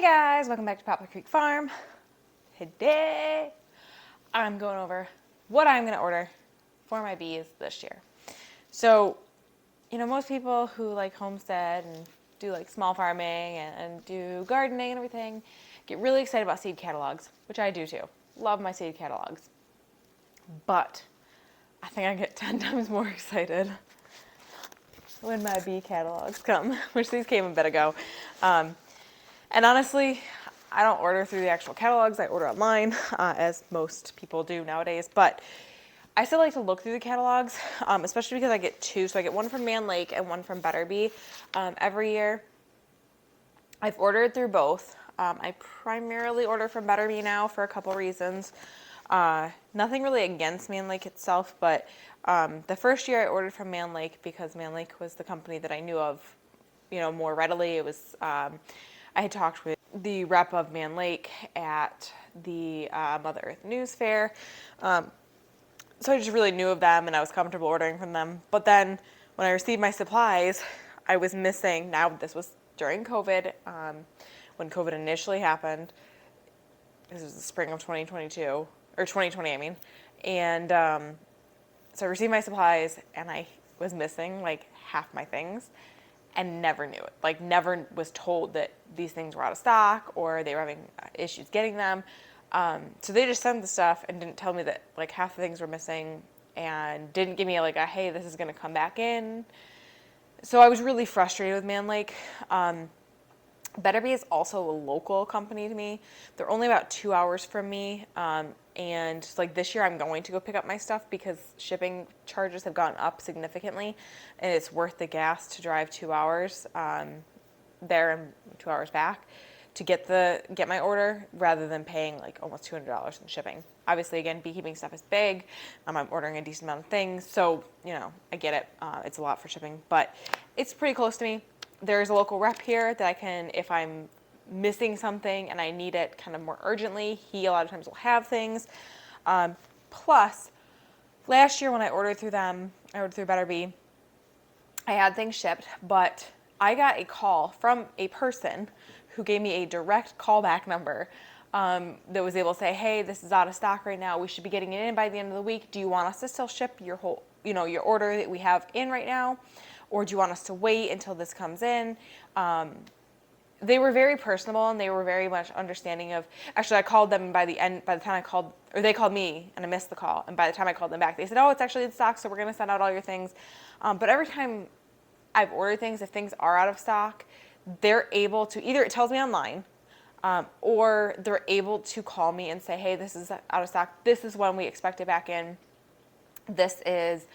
guys, welcome back to Poplar Creek Farm. Today, I'm going over what I'm going to order for my bees this year. So, most people who like homestead and do like small farming and do gardening and everything get really excited about seed catalogs, which I do too. Love my seed catalogs. But I think I get 10 times more excited when my bee catalogs come, which these came a bit ago. And honestly, I don't order through the actual catalogs. I order online, as most people do nowadays. But I still like to look through the catalogs, especially because I get two. So I get one from Man Lake and one from Better Bee every year. I've ordered through both. I primarily order from Better Bee now for a couple reasons. Nothing really against Man Lake itself, but the first year I ordered from Man Lake because Man Lake was the company that I knew of, more readily. It was I had talked with the rep of Man Lake at the Mother Earth News Fair. So I just really knew of them and I was comfortable ordering from them. But then when I received my supplies, I was missing, now this was during COVID, when COVID initially happened. This was the spring of 2022, or 2020, I mean. And so I received my supplies and I was missing like half my things and never knew it. Like never was told that these things were out of stock or they were having issues getting them. So they just sent the stuff and didn't tell me that like half the things were missing and didn't give me like a, hey, this is going to come back in. So I was really frustrated with Man Lake. Better Bee is also a local company to me. They're only about 2 hours from me. And like this year I'm going to go pick up my stuff because shipping charges have gone up significantly and it's worth the gas to drive 2 hours there and 2 hours back to get my order rather than paying like almost $200 in shipping. Obviously, again, beekeeping stuff is big. I'm ordering a decent amount of things. So, I get it. It's a lot for shipping, but it's pretty close to me. There's a local rep here that I can, if I'm missing something and I need it kind of more urgently, he a lot of times will have things. Plus, last year when I ordered through them, I ordered through Better Bee, I had things shipped, but I got a call from a person who gave me a direct callback number that was able to say, hey, this is out of stock right now. We should be getting it in by the end of the week. Do you want us to still ship your whole, your order that we have in right now? Or do you want us to wait until this comes in? They were very personable and they were very much understanding of, actually I called them by the time I called, or they called me and I missed the call. And by the time I called them back, they said, oh, it's actually in stock, so we're gonna send out all your things. But every time I've ordered things, if things are out of stock, they're able to, either it tells me online, or they're able to call me and say, hey, this is out of stock. This is when we expect it back in. This is,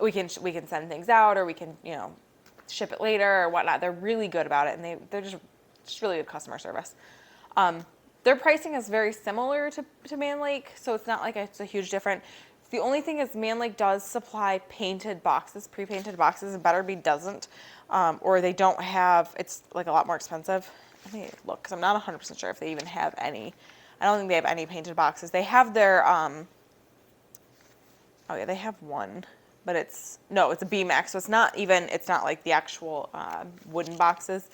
we can send things out or we can, ship it later or whatnot. They're really good about it and they're just really good customer service. Their pricing is very similar to Man Lake, so it's not like it's a huge difference. The only thing is Man Lake does supply painted boxes, pre-painted boxes, and Better Bee doesn't, or they don't have, it's like a lot more expensive. Let me look, because I'm not 100% sure if they even have any. I don't think they have any painted boxes. They have their, oh yeah, they have one, but it's a B-Max, so it's not like the actual wooden boxes,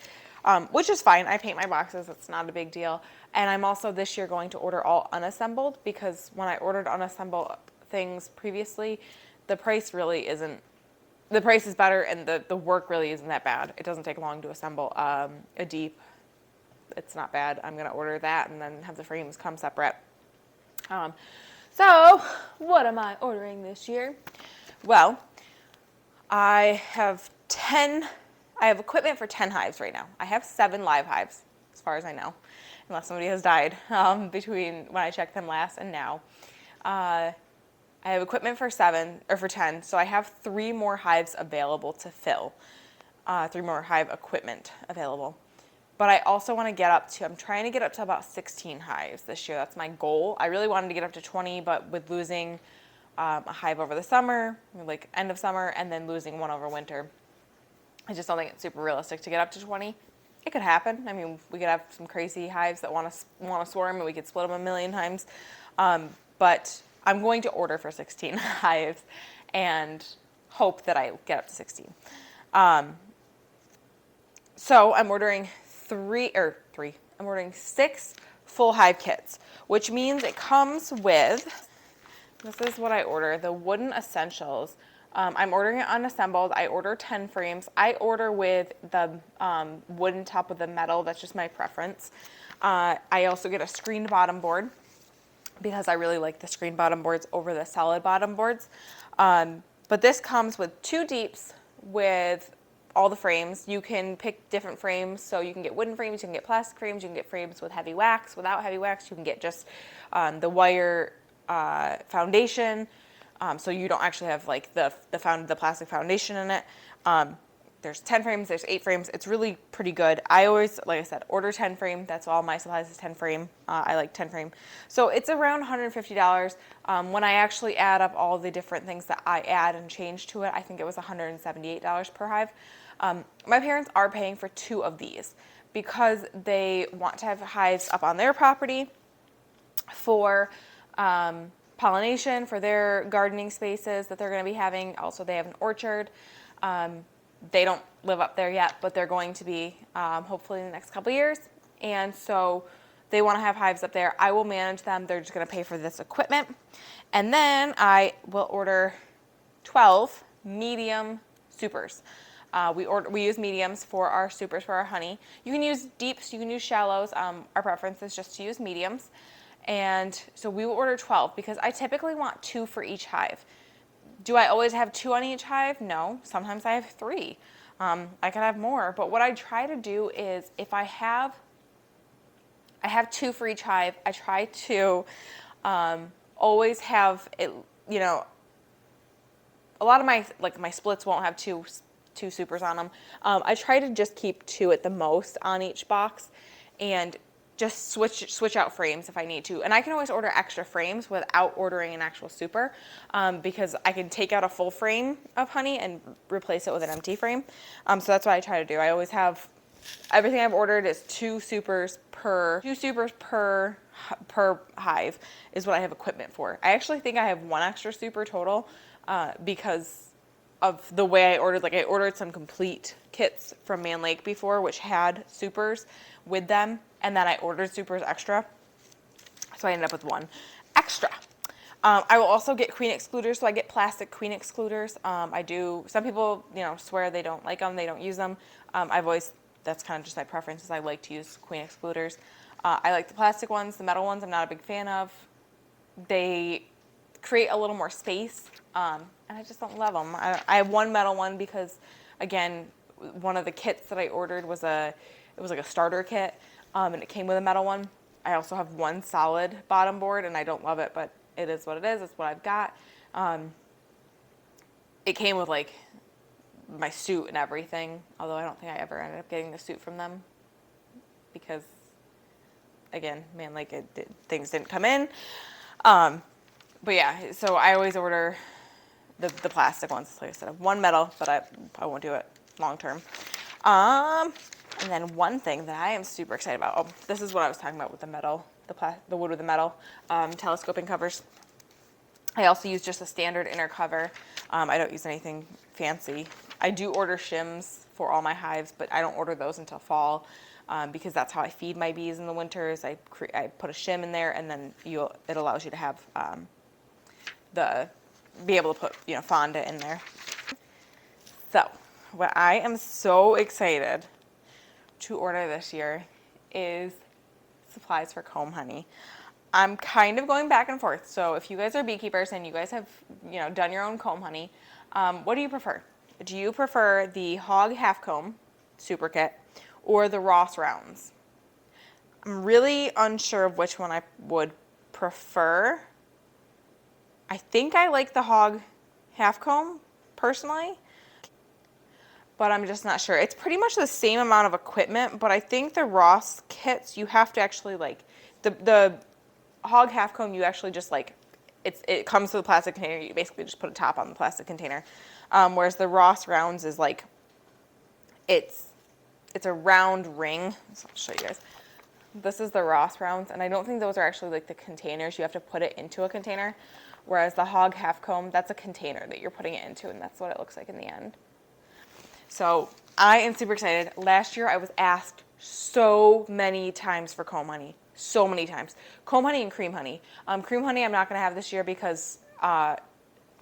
which is fine. I paint my boxes, it's not a big deal. And I'm also this year going to order all unassembled because when I ordered unassembled things previously, the price is better and the work really isn't that bad. It doesn't take long to assemble a deep. It's not bad. I'm going to order that and then have the frames come separate. So what am I ordering this year? Well, I have equipment for 10 hives right now. I have 7 live hives as far as I know, unless somebody has died between when I checked them last and now. I have equipment for 10, so I have 3 more hives available to fill, 3 more hive equipment available. But I also want to I'm trying to get up to about 16 hives this year. That's my goal. I really wanted to get up to 20, but with losing a hive over the summer, like end of summer, and then losing one over winter, I just don't think it's super realistic to get up to 20. It could happen. I mean, we could have some crazy hives that want to swarm, and we could split them a million times. But I'm going to order for 16 hives and hope that I get up to 16. So I'm ordering I'm ordering 6 full hive kits, which means it comes with, this is what I order, the wooden essentials. I'm ordering it unassembled. I order 10 frames. I order with the wooden top with the metal. That's just my preference. I also get a screened bottom board because I really like the screened bottom boards over the solid bottom boards. But this comes with 2 deeps with all the frames. You can pick different frames, so you can get wooden frames, you can get plastic frames, you can get frames with heavy wax, without heavy wax, you can get just the wire foundation, so you don't actually have like the plastic foundation in it. There's 10 frames, there's 8 frames. It's really pretty good. I always, like I said, order 10 frame. That's all my supplies is 10 frame. I like 10 frame. So it's around $150. When I actually add up all the different things that I add and change to it, I think it was $178 per hive. My parents are paying for 2 of these because they want to have hives up on their property for pollination, for their gardening spaces that they're going to be having. Also, they have an orchard. They don't live up there yet, but they're going to be hopefully in the next couple of years. And so they want to have hives up there. I will manage them. They're just going to pay for this equipment. And then I will order 12 medium supers. We use mediums for our supers for our honey. You can use deeps, you can use shallows. Our preference is just to use mediums. And so we will order 12 because I typically want 2 for each hive. Do I always have 2 on each hive? No. Sometimes I have 3. I could have more. But what I try to do is if I have 2 for each hive, I try to always have it, you know, a lot of my splits won't have two supers on them. I try to just keep 2 at the most on each box and just switch out frames if I need to. And I can always order extra frames without ordering an actual super because I can take out a full frame of honey and replace it with an empty frame. So that's what I try to do. I always have, everything I've ordered is 2 supers per hive is what I have equipment for. I actually think I have 1 extra super total because of the way I ordered. Like I ordered some complete kits from Man Lake before, which had supers with them. And then I ordered supers extra, so I ended up with 1 extra. I will also get queen excluders, so I get plastic queen excluders. I do. Some people, you know, swear they don't like them, they don't use them. That's kind of just my preference. Is I like to use queen excluders. I like the plastic ones. The metal ones, I'm not a big fan of. They create a little more space, and I just don't love them. I have 1 metal one because, again, one of the kits that I ordered was like a starter kit. And it came with a metal one. I also have 1 solid bottom board, and I don't love it, but it is what it is. It's what I've got. It came with like my suit and everything, although I don't think I ever ended up getting the suit from them because, again, man, like things didn't come in. But yeah, so I always order the plastic ones. Like I said, I have 1 metal, but I won't do it long term. And then one thing that I am super excited about, oh, this is what I was talking about with the metal, the wood with the metal, telescoping covers. I also use just a standard inner cover. I don't use anything fancy. I do order shims for all my hives, but I don't order those until fall because that's how I feed my bees in the winters. I put a shim in there, and then it allows you to have be able to put, you know, fondant in there. So what I am so excited to order this year is supplies for comb honey. I'm kind of going back and forth. So if you guys are beekeepers and you guys have, you know, done your own comb honey, what do you prefer? Do you prefer the Hog Half Comb Super Kit or the Ross Rounds? I'm really unsure of which one I would prefer. I think I like the Hog Half Comb personally, but I'm just not sure. It's pretty much the same amount of equipment, but I think the Ross kits, you have to actually like, the Hog Half Comb, you actually just like, it comes with a plastic container, you basically just put a top on the plastic container. Whereas the Ross Rounds is like, it's a round ring. So I'll show you guys. This is the Ross Rounds, and I don't think those are actually like the containers. You have to put it into a container. Whereas the Hog Half Comb, that's a container that you're putting it into, and that's what it looks like in the end. So I am super excited. Last year I was asked so many times for comb honey. So many times. Comb honey and cream honey. Cream honey I'm not going to have this year because, at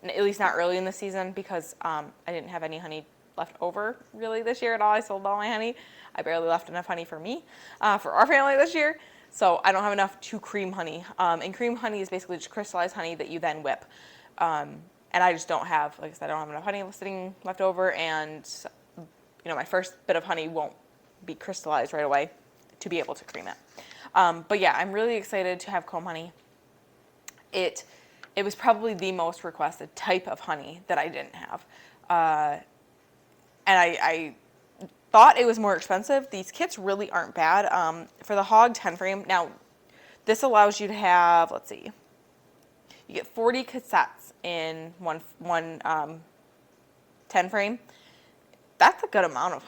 least not early in the season, because I didn't have any honey left over really this year at all. I sold all my honey. I barely left enough honey for me, for our family this year. So I don't have enough to cream honey. And cream honey is basically just crystallized honey that you then whip. And I just don't have, like I said, I don't have enough honey sitting left over, and my first bit of honey won't be crystallized right away to be able to cream it. But yeah, I'm really excited to have comb honey. It was probably the most requested type of honey that I didn't have. And I thought it was more expensive. These kits really aren't bad. For the Hog 10 frame, now this allows you to have, let's see, you get 40 cassettes in one 10 frame. That's a good amount of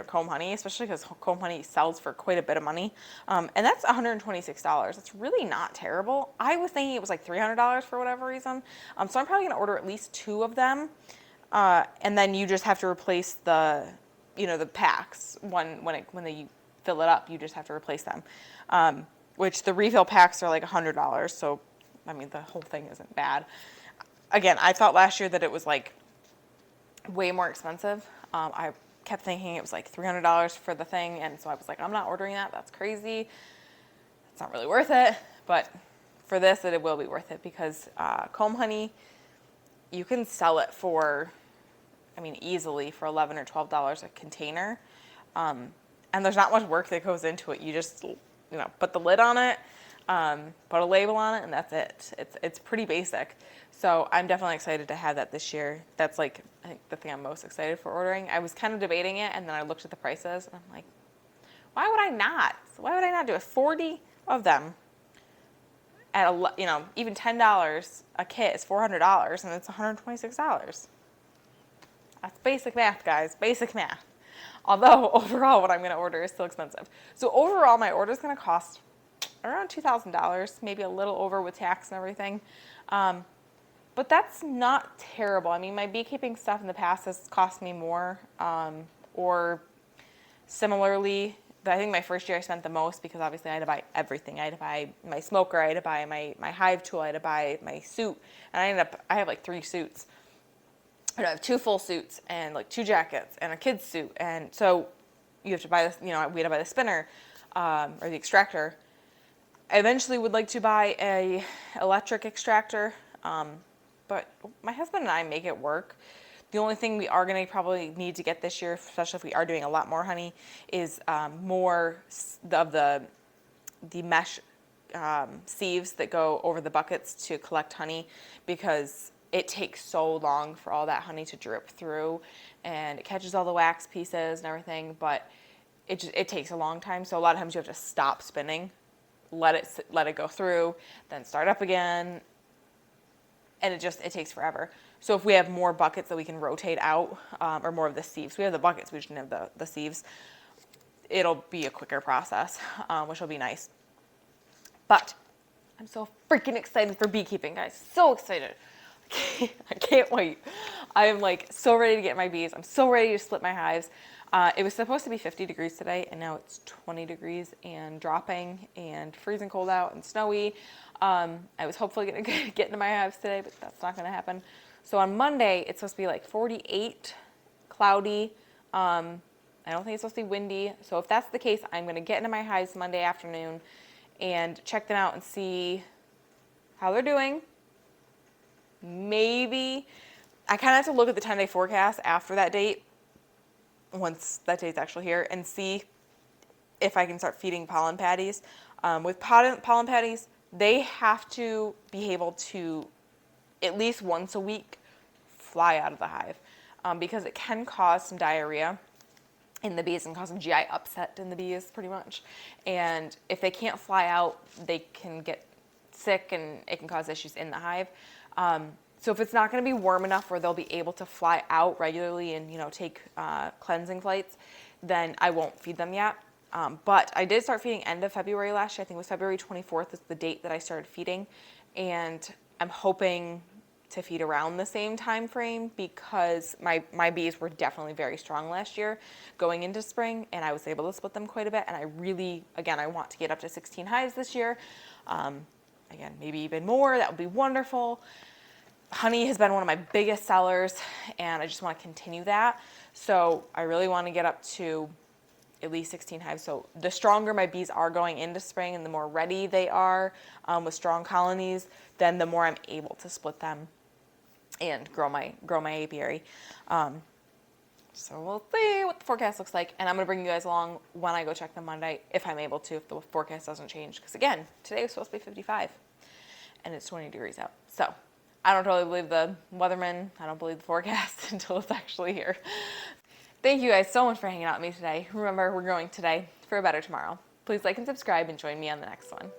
comb honey, especially because comb honey sells for quite a bit of money. And that's $126. It's really not terrible. I was thinking it was like $300 for whatever reason. So I'm probably gonna order at least 2 of them. And then you just have to replace the packs when they fill it up. You just have to replace them. Which the refill packs are like $100. So, I mean, the whole thing isn't bad. Again, I thought last year that it was like way more expensive. I kept thinking it was like $300 for the thing, and so I was like, I'm not ordering that. That's crazy. It's not really worth it. But for this, it will be worth it, because comb honey, you can sell it for, easily for $11 or $12 a container. And there's not much work that goes into it. You just, put the lid on it, put a label on it, and that's it. It's pretty basic. So I'm definitely excited to have that this year. That's like, I think, the thing I'm most excited for ordering. I was kind of debating it, and then I looked at the prices, and I'm like, why would I not? Why would I not do it? 40 of them at even $10 a kit is $400, and it's $126. That's basic math, guys. Basic math. Although overall, what I'm going to order is still expensive. So overall, my order is going to cost around $2,000, maybe a little over with tax and everything. But that's not terrible. I mean, my beekeeping stuff in the past has cost me more, or similarly, I think my first year I spent the most, because obviously I had to buy everything. I had to buy my smoker, I had to buy my hive tool, I had to buy my suit, and I have like 3 suits. I have 2 full suits and like 2 jackets and a kid's suit, and so you have to buy this. We had to buy the spinner or the extractor. I eventually would like to buy a electric extractor. But my husband and I make it work. The only thing we are going to probably need to get this year, especially if we are doing a lot more honey, is more of the mesh sieves that go over the buckets to collect honey, because it takes so long for all that honey to drip through, and it catches all the wax pieces and everything, but it takes a long time. So a lot of times you have to stop spinning, let it go through, then start up again. And it takes forever. So if we have more buckets that we can rotate out, or more of the sieves, we have the buckets, we just don't have the sieves, it'll be a quicker process, which will be nice. But I'm so freaking excited for beekeeping, guys. So excited. I can't wait. I am like so ready to get my bees. I'm so ready to split my hives. It was supposed to be 50 degrees today, and now it's 20 degrees and dropping and freezing cold out and snowy. I was hopefully going to get into my hives today, but that's not going to happen. So on Monday, it's supposed to be like 48, cloudy. I don't think it's supposed to be windy. So if that's the case, I'm going to get into my hives Monday afternoon and check them out and see how they're doing. Maybe I kind of have to look at the 10-day forecast after that date, once that date's actually here, and see if I can start feeding pollen patties. With pollen patties, they have to be able to, at least once a week, fly out of the hive, because it can cause some diarrhea in the bees and cause some GI upset in the bees, pretty much. And if they can't fly out, they can get sick, and it can cause issues in the hive. So if it's not going to be warm enough where they'll be able to fly out regularly and take cleansing flights, then I won't feed them yet. But I did start feeding end of February last year. I think it was February 24th is the date that I started feeding, and I'm hoping to feed around the same time frame because my bees were definitely very strong last year going into spring, and I was able to split them quite a bit. And I really, again, I want to get up to 16 hives this year. Again, maybe even more. That would be wonderful. Honey has been one of my biggest sellers, and I just want to continue that. So I really want to get up to at least 16 hives. So the stronger my bees are going into spring and the more ready they are with strong colonies, then the more I'm able to split them and grow my apiary. So we'll see what the forecast looks like, and I'm gonna bring you guys along when I go check them Monday, if I'm able to, if the forecast doesn't change. Because again, today was supposed to be 55, and it's 20 degrees out. So I don't totally believe the weatherman. I don't believe the forecast until it's actually here. Thank you guys so much for hanging out with me today. Remember, we're growing today for a better tomorrow. Please like and subscribe and join me on the next one.